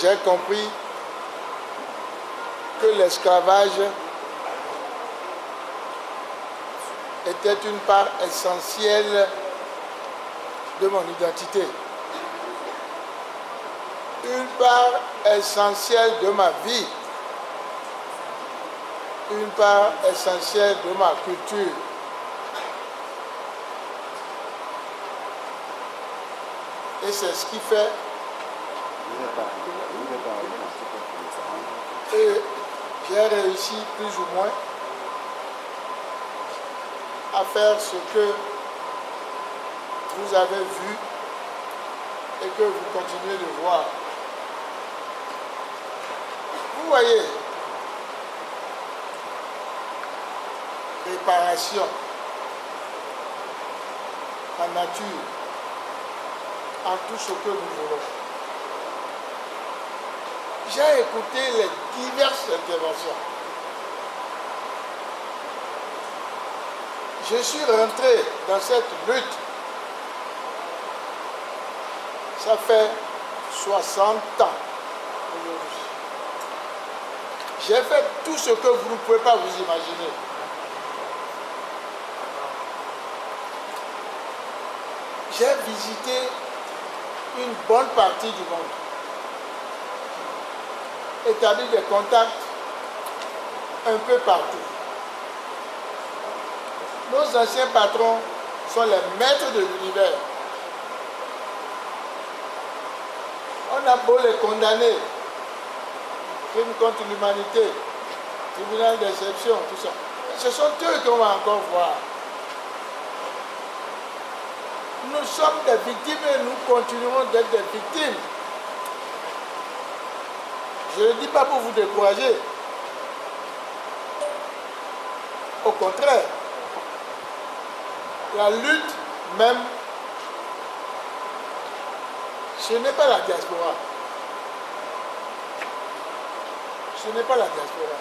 j'ai compris que l'esclavage était une part essentielle de mon identité. Une part essentielle de ma vie. Une part essentielle de ma culture. Et c'est ce qui fait que j'ai réussi plus ou moins à faire ce que vous avez vu et que vous continuez de voir. Vous voyez, réparation en nature, en tout ce que nous voulons. J'ai écouté les diverses interventions. Je suis rentré dans cette lutte. Ça fait 60 ans aujourd'hui. J'ai fait tout ce que vous ne pouvez pas vous imaginer. J'ai visité une bonne partie du monde, établi des contacts un peu partout. Nos anciens patrons sont les maîtres de l'univers. On a beau les condamner, crime contre l'humanité, tribunal d'exception, tout ça. Ce sont eux qu'on va encore voir. Nous sommes des victimes et nous continuerons d'être des victimes. Je ne le dis pas pour vous décourager. Au contraire, la lutte même, ce n'est pas la diaspora. Ce n'est pas la diaspora.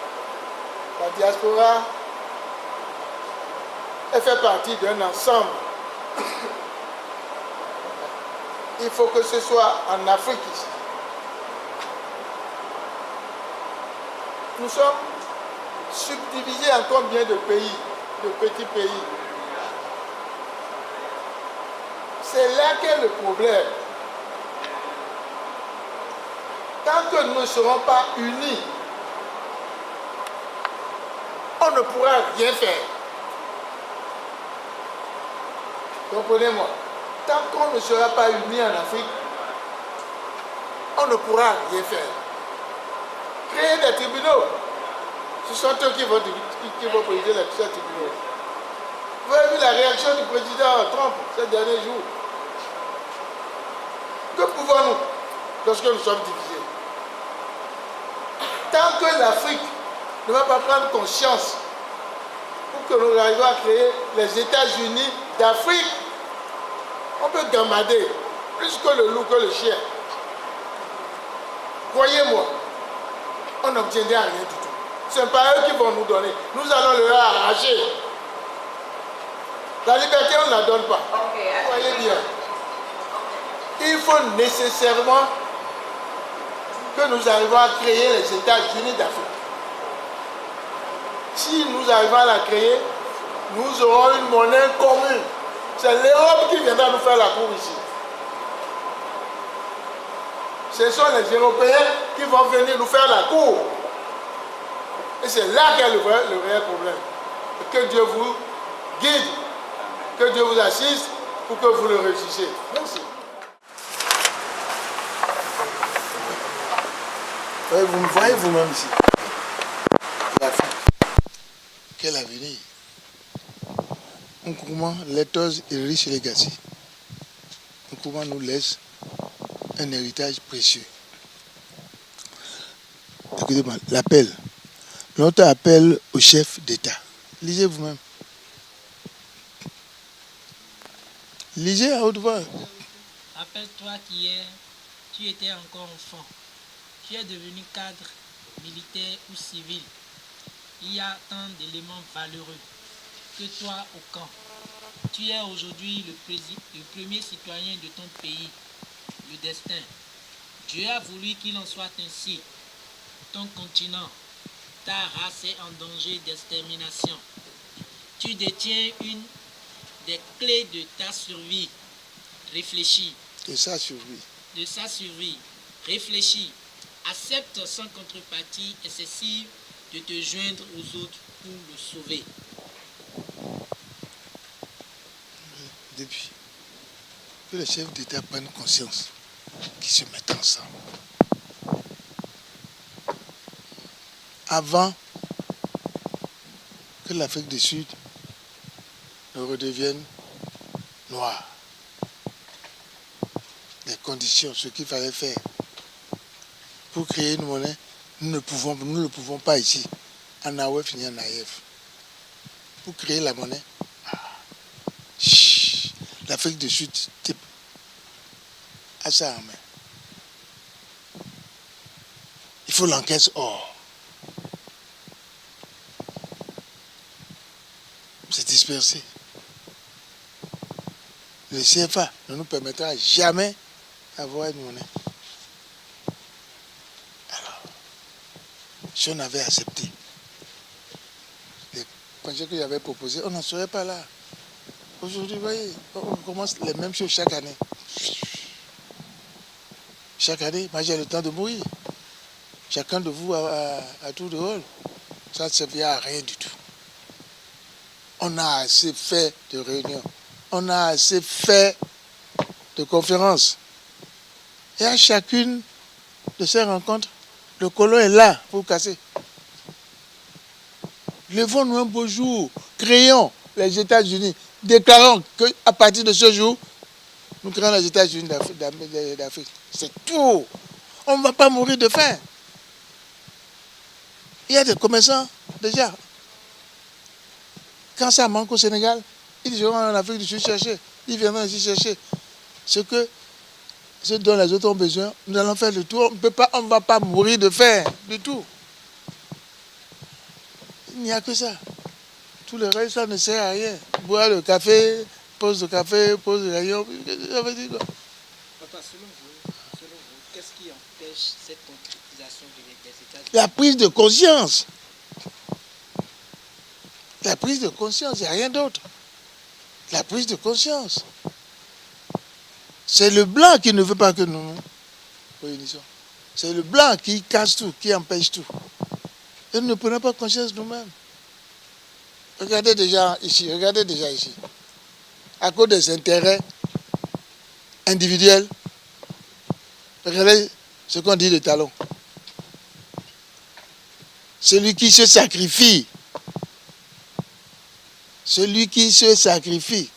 La diaspora, elle fait partie d'un ensemble. Il faut que ce soit en Afrique ici. Nous sommes subdivisés en combien de pays, de petits pays. C'est là qu'est le problème. Tant que nous ne serons pas unis, on ne pourra rien faire. Comprenez-moi. Tant qu'on ne sera pas unis en Afrique, on ne pourra rien faire. Créer des tribunaux, ce sont eux qui vont présider les tribunaux. Vous avez vu la réaction du président Trump ces derniers jours. Que pouvons-nous lorsque nous sommes divisés? Tant que l'Afrique ne va pas prendre conscience pour que nous arrivions à créer les États-Unis d'Afrique, on peut gamader plus que le loup, que le chien. Croyez-moi, on n'obtiendra rien du tout. Ce n'est pas eux qui vont nous donner. Nous allons leur arracher. La liberté, on ne la donne pas. Voyez bien. Il faut nécessairement que nous arrivions à créer les États-Unis d'Afrique. Si nous arrivons à la créer, nous aurons une monnaie commune. C'est l'Europe qui viendra nous faire la cour ici. Ce sont les Européens qui vont venir nous faire la cour. Et c'est là qu'est le réel problème. Et que Dieu vous guide, que Dieu vous assiste pour que vous le réussissiez. Merci. Ouais, vous me voyez vous-même ici. L'Afrique. Quel avenir. Nkrumah, Letters et Rich Legacy. Nkrumah nous laisse un héritage précieux. Écoutez-moi, l'appel. Notre appel au chef d'État. Lisez vous-même. Lisez à haute voix. Rappelle-toi qu'hier, tu étais encore enfant. Tu es devenu cadre, militaire ou civil. Il y a tant d'éléments valeureux que toi au camp. Tu es aujourd'hui le premier citoyen de ton pays, le destin. Dieu a voulu qu'il en soit ainsi. Ton continent, ta race est en danger d'extermination. Tu détiens une des clés de ta survie. Réfléchis. De sa survie. De sa survie. Réfléchis. Accepte sans contrepartie excessive de te joindre aux autres pour le sauver. Depuis que les chefs d'État prennent conscience qu'ils se mettent ensemble. Avant que l'Afrique du Sud ne redevienne noire. Les conditions, ce qu'il fallait faire pour créer une monnaie, nous ne le pouvons pas ici, en AOF ni en AIF. Pour créer la monnaie, l'Afrique du Sud a ça en main. Il faut l'encaisse or. C'est dispersé. Le CFA ne nous permettra jamais d'avoir une monnaie. Alors, si on avait accepté les congés que j'avais proposés, on n'en serait pas là. Aujourd'hui, vous voyez, on commence les mêmes choses chaque année. Chaque année, moi j'ai le temps de mourir. Chacun de vous a tour de rôle. Ça ne servira à rien du tout. On a assez fait de réunions. On a assez fait de conférences. Et à chacune de ces rencontres, le colon est là pour casser. Levons-nous un beau jour, créons les États-Unis, déclarons qu'à partir de ce jour, nous créons les États-Unis d'Afrique. C'est tout. On ne va pas mourir de faim. Il y a des commerçants, déjà. Quand ça manque au Sénégal, ils iront en Afrique du Sud chercher. Ils viendront ici chercher ce dont les autres ont besoin. Nous allons faire le tour. On ne va pas mourir de faim du tout. Il n'y a que ça. Tout le reste, ça ne sert à rien. Boire le café, pause de café, pause de rayon. Ça veut dire quoi? Papa, selon vous, qu'est-ce qui empêche cette concrétisation des États-Unis? La prise de conscience. La prise de conscience, il n'y a rien d'autre. La prise de conscience. C'est le blanc qui ne veut pas que nous nous réunissons. C'est le blanc qui casse tout, qui empêche tout. Et nous ne prenons pas conscience nous-mêmes. Regardez déjà ici. À cause des intérêts individuels, regardez ce qu'on dit de Talon. Celui qui se sacrifie. Celui qui se sacrifie.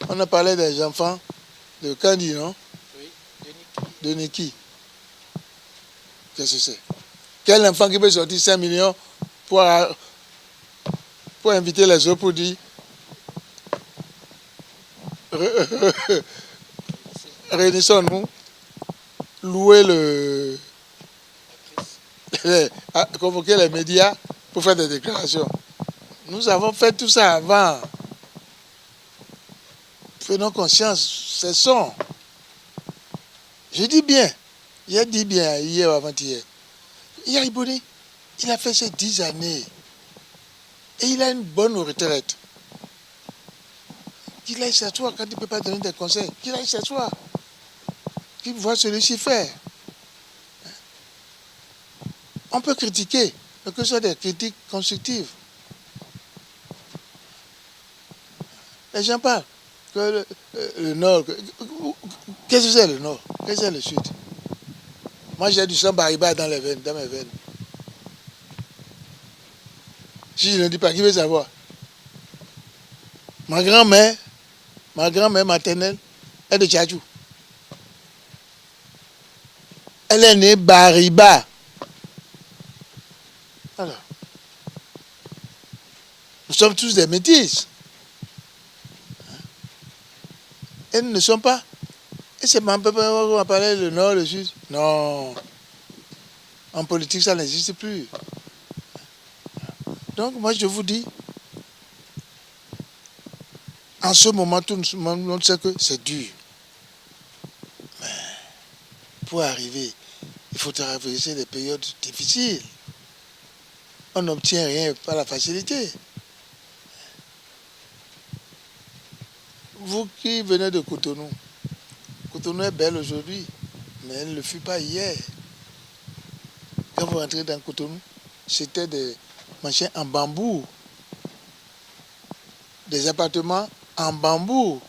On a parlé des enfants de Kandi, non? Oui, de Neki. Qu'est-ce que c'est? Quel enfant qui peut sortir 5 millions pour inviter les autres pour dire réunissons-nous, louer convoquer les médias pour faire des déclarations. Nous avons fait tout ça avant. Prenons conscience, cessons. Je dis bien, j'ai dit bien hier ou avant-hier. Yaïboni, il a fait ces 10 années. Et il a une bonne retraite. Qu'il aille s'asseoir quand il ne peut pas donner des conseils. Qu'il aille s'asseoir. Qu'il voit celui-ci faire. On peut critiquer, mais que ce soit des critiques constructives. Les gens parlent que le Nord... Qu'est-ce que c'est le Nord? Qu'est-ce que c'est le Sud? Moi, j'ai du sang bariba dans mes veines. Si je ne dis pas, qui veut savoir? Ma grand-mère maternelle est de Tchadjou. Elle est née Bariba. Alors, nous sommes tous des métis. Et nous ne sommes pas. Et c'est un peu on va parler le Nord, le Sud. Non. En politique, ça n'existe plus. Donc, moi, je vous dis, en ce moment, tout le monde sait que c'est dur. pour arriver, il faut traverser des périodes difficiles. On n'obtient rien par la facilité. Vous qui venez de Cotonou, Cotonou est belle aujourd'hui, mais elle ne le fut pas hier. Quand vous rentrez dans Cotonou, c'était des machins en bambou, des appartements en bambou.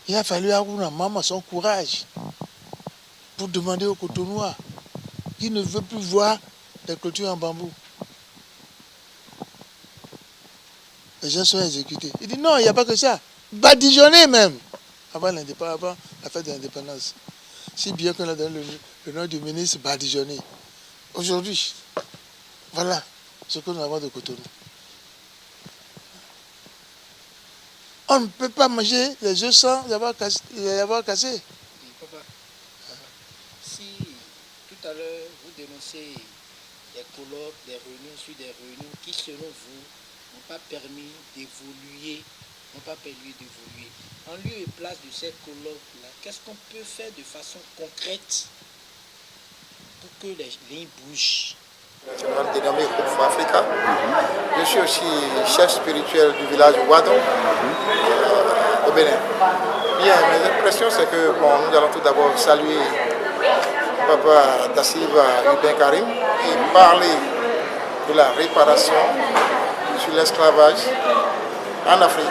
Il a fallu à Aruna Mama son courage pour demander aux Cotonouais qui ne veut plus voir les clôtures en bambou. Les gens sont exécutés. Il dit non, il n'y a pas que ça. Badigeonner même. Avant la fête de l'indépendance. Si bien qu'on a donné le nom du ministre Badigeonner. Aujourd'hui, voilà ce que nous avons de Cotonou. On ne peut pas manger les œufs sans les avoir cassés. Si tout à l'heure vous dénoncez des colloques, des réunions sur des réunions qui, selon vous, n'ont pas permis d'évoluer, en lieu et place de ces colloques-là, qu'est-ce qu'on peut faire de façon concrète pour que les lignes bougent? Dénommé Groupe Africa. Je suis aussi chef spirituel du village Wadon au Bénin. Bien, mes impressions c'est que nous allons tout d'abord saluer Papa Da Silva Ibn Karim et parler de la réparation sur l'esclavage en Afrique.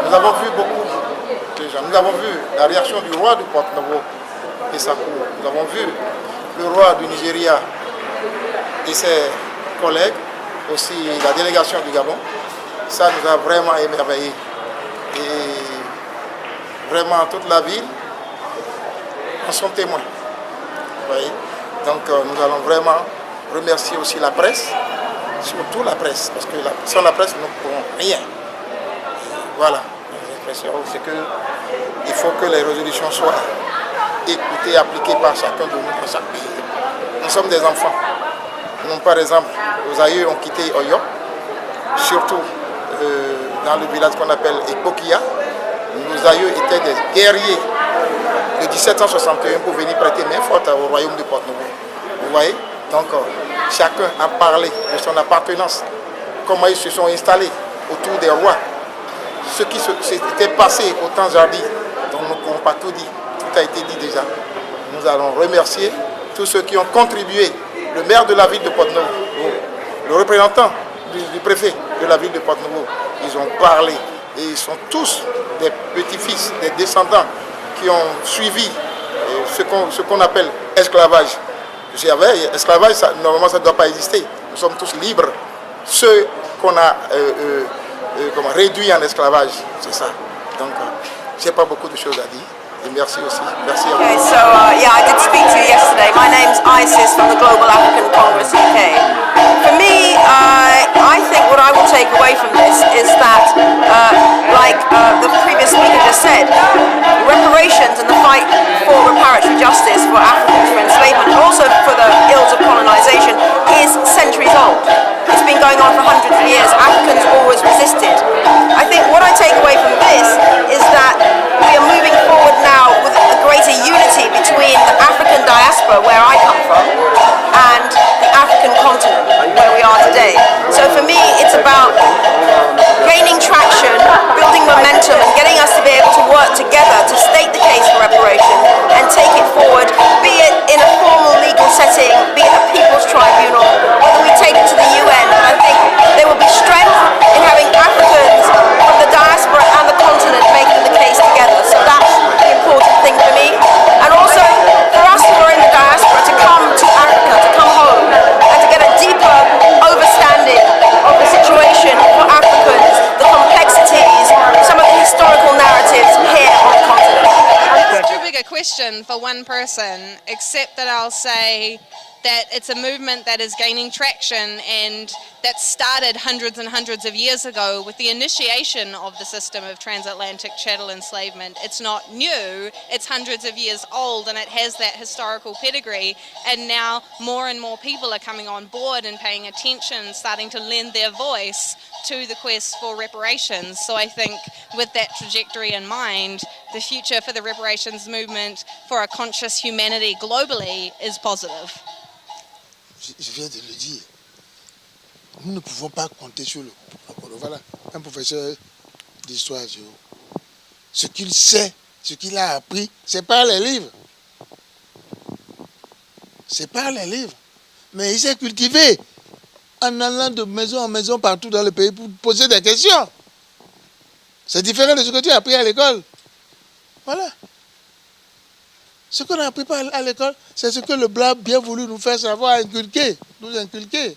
Nous avons vu beaucoup de gens. Nous avons vu la réaction du roi du Porte-Novo et sa cour. Nous avons vu le roi du Nigeria et ses collègues, aussi la délégation du Gabon. Ça nous a vraiment émerveillés. Et vraiment toute la ville en sont témoins. Vous voyez? Donc nous allons vraiment remercier aussi la presse, surtout la presse, parce que sans la presse nous ne pourrons rien. Et voilà, l'impression c'est qu'il faut que les résolutions soient écoutées, appliquées par chacun de nous, dans chaque pays. Nous sommes des enfants. Nous, par exemple, nos aïeux ont quitté Oyo, surtout dans le village qu'on appelle Epokia. Nos aïeux étaient des guerriers de 1761 pour venir prêter main forte au royaume de Porte-Novo. Vous voyez? Donc, chacun a parlé de son appartenance, comment ils se sont installés autour des rois, ce qui s'était passé au temps Jardy. Donc, nous ne pouvons pas tout dire, tout a été dit déjà. Nous allons remercier tous ceux qui ont contribué, le maire de la ville de Porte-Novo, le représentant du préfet de la ville de Porte-Novo. Ils ont parlé et ils sont tous des petits-fils, des descendants qui ont suivi ce qu'on appelle esclavage. Esclavage, normalement ça ne doit pas exister. Nous sommes tous libres. Ceux qu'on a réduits en esclavage, c'est ça. Donc, je n'ai pas beaucoup de choses à dire. Et merci aussi. Merci à vous. Okay, so I did speak to you yesterday. My name's Isis from the Global African Congress UK. For me, I think what I will take away from this is that, like the previous speaker just said, reparations and the fight for reparatory justice for Africans for enslavement, and also for the ills of colonization, is centuries old. It's been going on for hundreds of years. Africans always resisted. I think what I take away from this is that we are moving forward now with a greater unity between the African diaspora, where I come from, and the African continent, where we are today. So for me, it's about gaining traction, building momentum, and getting us to be able to work together to state the case for reparation and take it forward, be it in a formal legal setting, be it a people's tribunal, whether we take it to the UN. But I think there will be strength in having Africans from the diaspora and the continent making the case together. So that's the important thing for me. And also for us who are in the diaspora to come to Africa, to come home, and to get a deeper understanding of the situation for Africans, the complexities, some of the historical narratives here on the continent. It's too big a question for one person, except that I'll say that it's a movement that is gaining traction and that started hundreds and hundreds of years ago with the initiation of the system of transatlantic chattel enslavement. It's not new, it's hundreds of years old, and it has that historical pedigree, and now more and more people are coming on board and paying attention, starting to lend their voice to the quest for reparations. So I think with that trajectory in mind, the future for the reparations movement for a conscious humanity globally is positive. Je viens de le dire. Nous ne pouvons pas compter sur le... Voilà, un professeur d'histoire géo. Ce qu'il sait, ce qu'il a appris, c'est par les livres. C'est par les livres. Mais il s'est cultivé en allant de maison en maison partout dans le pays pour poser des questions. C'est différent de ce que tu as appris à l'école. Voilà. Ce qu'on a appris à l'école, c'est ce que le blanc a bien voulu nous faire savoir, nous inculquer.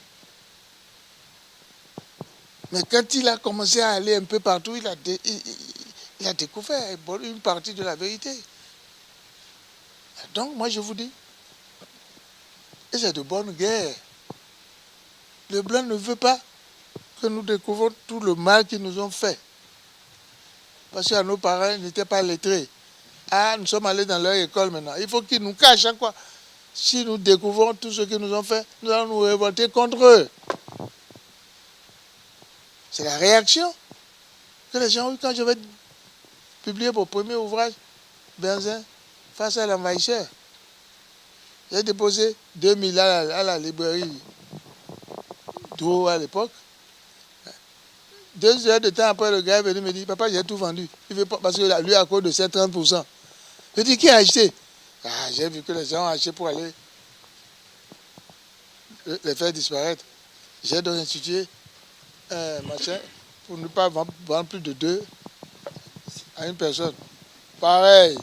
Mais quand il a commencé à aller un peu partout, il a découvert une partie de la vérité. Donc, moi, je vous dis, et c'est de bonne guerre. Le blanc ne veut pas que nous découvrons tout le mal qu'ils nous ont fait. Parce que nos parents n'étaient pas lettrés. Ah, nous sommes allés dans leur école maintenant. Il faut qu'ils nous cachent quoi. Si nous découvrons tout ce qu'ils nous ont fait, nous allons nous révolter contre eux. C'est la réaction que les gens ont eu quand je vais publier mon premier ouvrage, Benzin, face à l'envahisseur. J'ai déposé 2000 à la librairie d'eau à l'époque. 2 heures de temps après, le gars est venu me dire, papa, j'ai tout vendu. Il veut pas, parce que lui, à cause de ces 30%. Je dis, qui a acheté? Ah, j'ai vu que les gens ont acheté pour aller les faire disparaître. J'ai donc institué machin pour ne pas vendre plus de 2 à une personne. Pareil.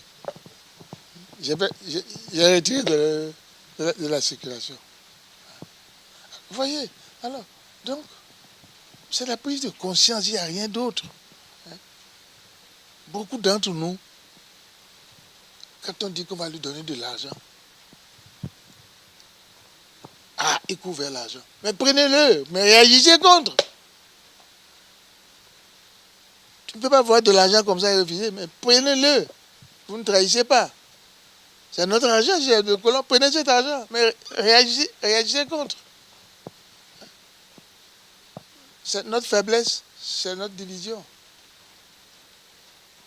J'ai retiré de la circulation. Vous voyez? Alors, donc, c'est la prise de conscience, il n'y a rien d'autre. Beaucoup d'entre nous, quand on dit qu'on va lui donner de l'argent, ah, il couvre l'argent. Mais prenez-le, mais réagissez contre. Tu ne peux pas avoir de l'argent comme ça et refuser, mais prenez-le. Vous ne trahissez pas. C'est notre argent, c'est de colon. Prenez cet argent, mais réagissez contre. C'est notre faiblesse, c'est notre division.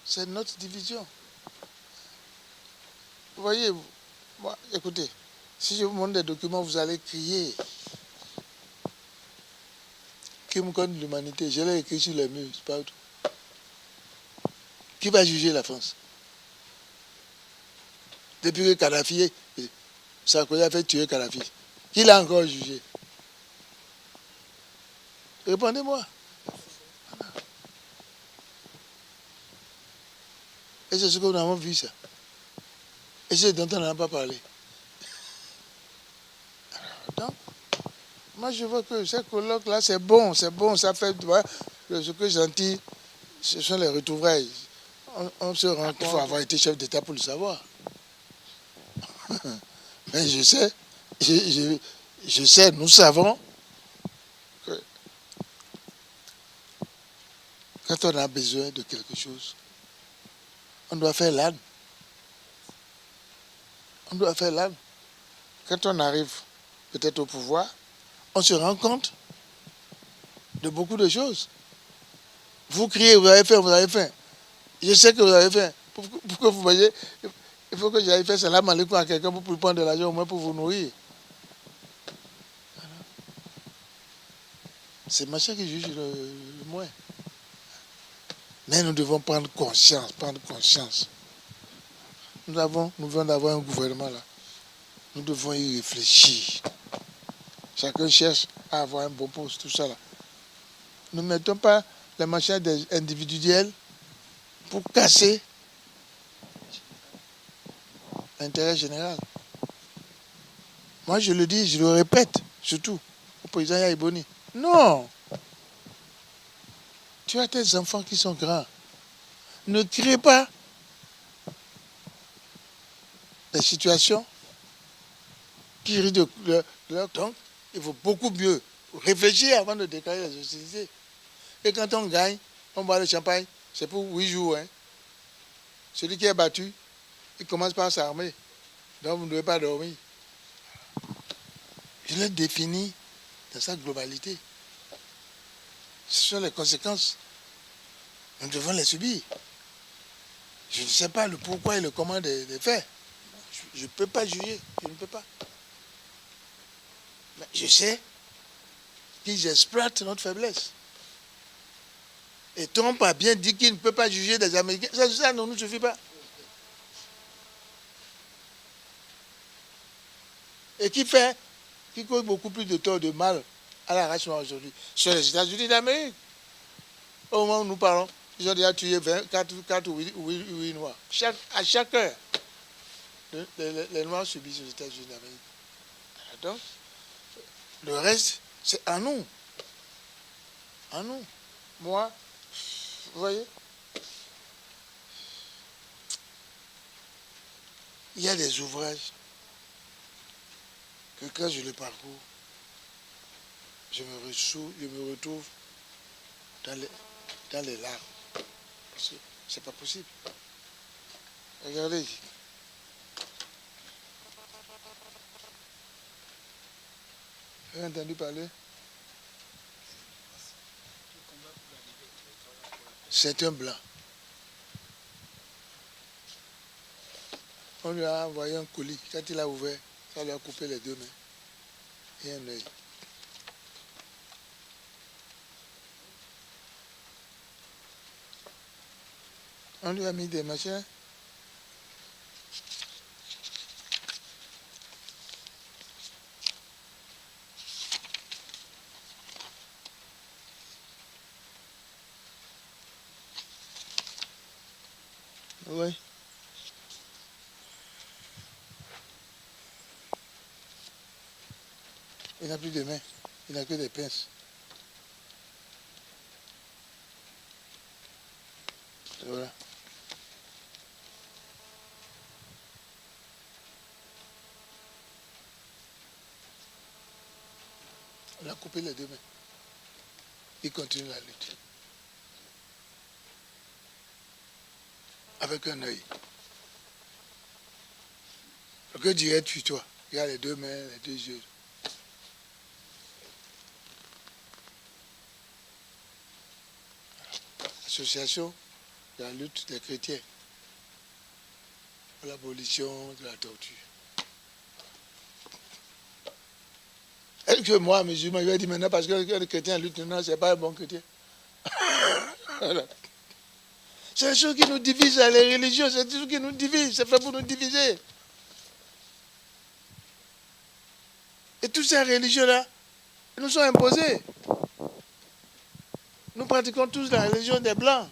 C'est notre division. Vous voyez, moi, écoutez, si je vous montre des documents, vous allez crier. Qui me connaît l'humanité? Je l'ai écrit sur les murs, c'est pas tout. Qui va juger la France? Depuis que Kadhafi, Sarkozy a fait tuer Kadhafi, qui l'a encore jugé? Répondez-moi. Et c'est ce que nous avons vu, ça. Et c'est dont on n'a pas parlé. Donc, moi je vois que ces colloques-là, c'est bon, ça fait, tu vois, ce que j'entends, ce sont les retrouvailles. On se rend compte qu'il faut avoir été chef d'État pour le savoir. Mais je sais, nous savons que quand on a besoin de quelque chose, on doit faire l'âne. On doit faire l'âne. Quand on arrive peut-être au pouvoir, on se rend compte de beaucoup de choses. Vous criez, vous avez fait, vous avez fait. Je sais que vous avez fait. Pour que vous voyez, il faut que j'aille faire salam alaikum à quelqu'un pour prendre de l'argent au moins pour vous nourrir. C'est machin qui juge le moins. Mais nous devons prendre conscience. Nous venons d'avoir un gouvernement là. Nous devons y réfléchir. Chacun cherche à avoir un bon poste, tout ça là. Ne mettons pas les machins individuels pour casser l'intérêt général. Moi je le dis, je le répète, surtout au président Yaïboni. Non! Tu as tes enfants qui sont grands. Ne crée pas des situations qui risquent de leur... Donc, il faut beaucoup mieux réfléchir avant de déclarer les hostilités. Et quand on gagne, on boit le champagne, c'est pour 8 jours. Hein. Celui qui est battu, il commence par s'armer. Donc vous ne devez pas dormir. Je l'ai défini dans sa globalité. Ce sont les conséquences. Nous devons les subir. Je ne sais pas le pourquoi et le comment des faits. Je ne peux pas juger. Je ne peux pas. Mais je sais qu'ils exploitent notre faiblesse. Et Trump a bien dit qu'il ne peut pas juger des Américains. Ça ne nous suffit pas. Et qui cause beaucoup plus de tort, de mal à la race noire aujourd'hui. Ce sont les États-Unis d'Amérique. Au moment où nous parlons, ils ont déjà tué 4 ou 8 Noirs. À chaque heure, les Noirs subissent aux États-Unis d'Amérique. Donc, le reste, c'est à nous. À nous. Moi, vous voyez, il y a des ouvrages que quand je le parcours, je me retrouve dans les larmes. Parce que c'est pas possible. Regardez. Vous avez entendu parler? C'est un blanc. On lui a envoyé un colis. Quand il a ouvert, ça lui a coupé les 2 mains et un œil. On lui a mis des machins. Oui. Il n'a plus de mains. Il n'a que des pinces. Et voilà. On a coupé les 2 mains. Il continue la lutte. Avec un œil. Que dirais-tu, toi? Il y a les 2 mains, les 2 yeux. Association de la lutte des chrétiens pour l'abolition de la torture. Est-ce que moi, musulman, je vais dire maintenant parce que le chrétien lutte, non, c'est pas un bon chrétien. Voilà. C'est la chose qui nous divise, les religions, c'est tout ce qui nous divise, c'est fait pour nous diviser. Et toutes ces religions-là, nous sont imposées. Nous pratiquons tous la religion des Blancs.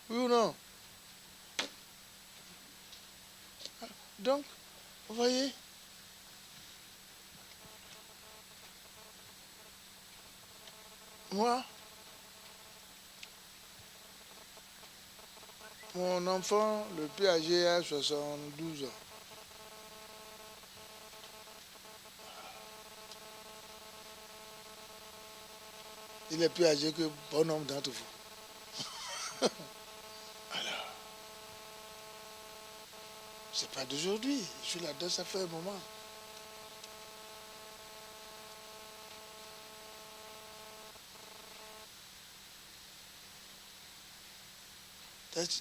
Oui ou non? Donc, vous voyez, moi, mon enfant, le plus âgé, a 72 ans. Il est plus âgé que bon nombre d'entre vous. Alors, c'est pas d'aujourd'hui. Je suis là-dedans, ça fait un moment.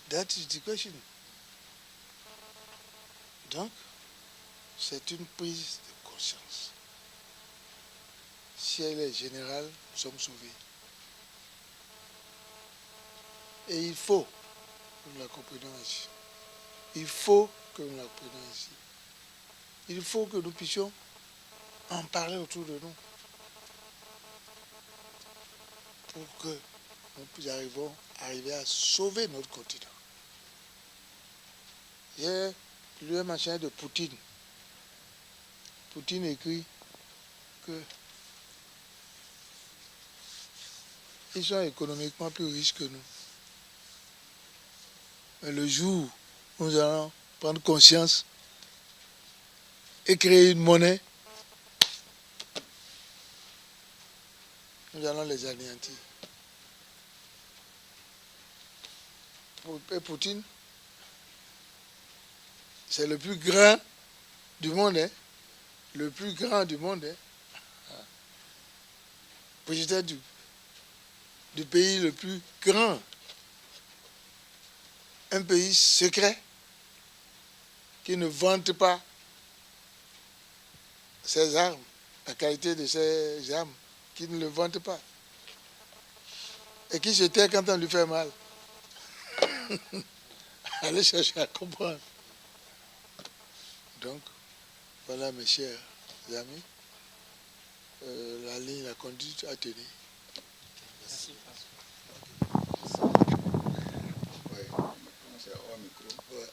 That is the question. Donc, c'est une prise de conscience. Si elle est générale, nous sommes sauvés. Et il faut que nous la comprenions ici. Il faut que nous la comprenions ici. Il faut que nous puissions en parler autour de nous. Pour que nous arriver à sauver notre continent. J'ai lu un machin de Poutine. Poutine écrit que ils sont économiquement plus riches que nous. Mais le jour où nous allons prendre conscience et créer une monnaie, nous allons les anéantir. Et Poutine, c'est le plus grand du monde, hein? Le plus grand du monde. Hein? Président du pays le plus grand. Un pays secret qui ne vante pas ses armes, la qualité de ses armes, qui ne le vante pas. Et qui se tait quand on lui fait mal. Allez chercher à comprendre. Donc, voilà mes chers amis, la ligne, la conduite à tenir. Merci. Ouais. C'est hors micro. Ouais.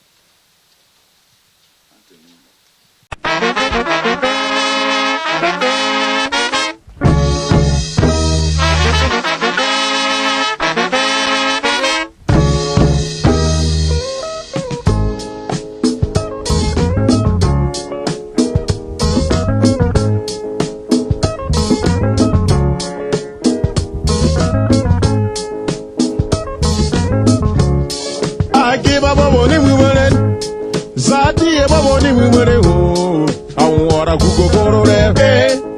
Zati e babo ni mwimere ho, awon ora gugo boro re.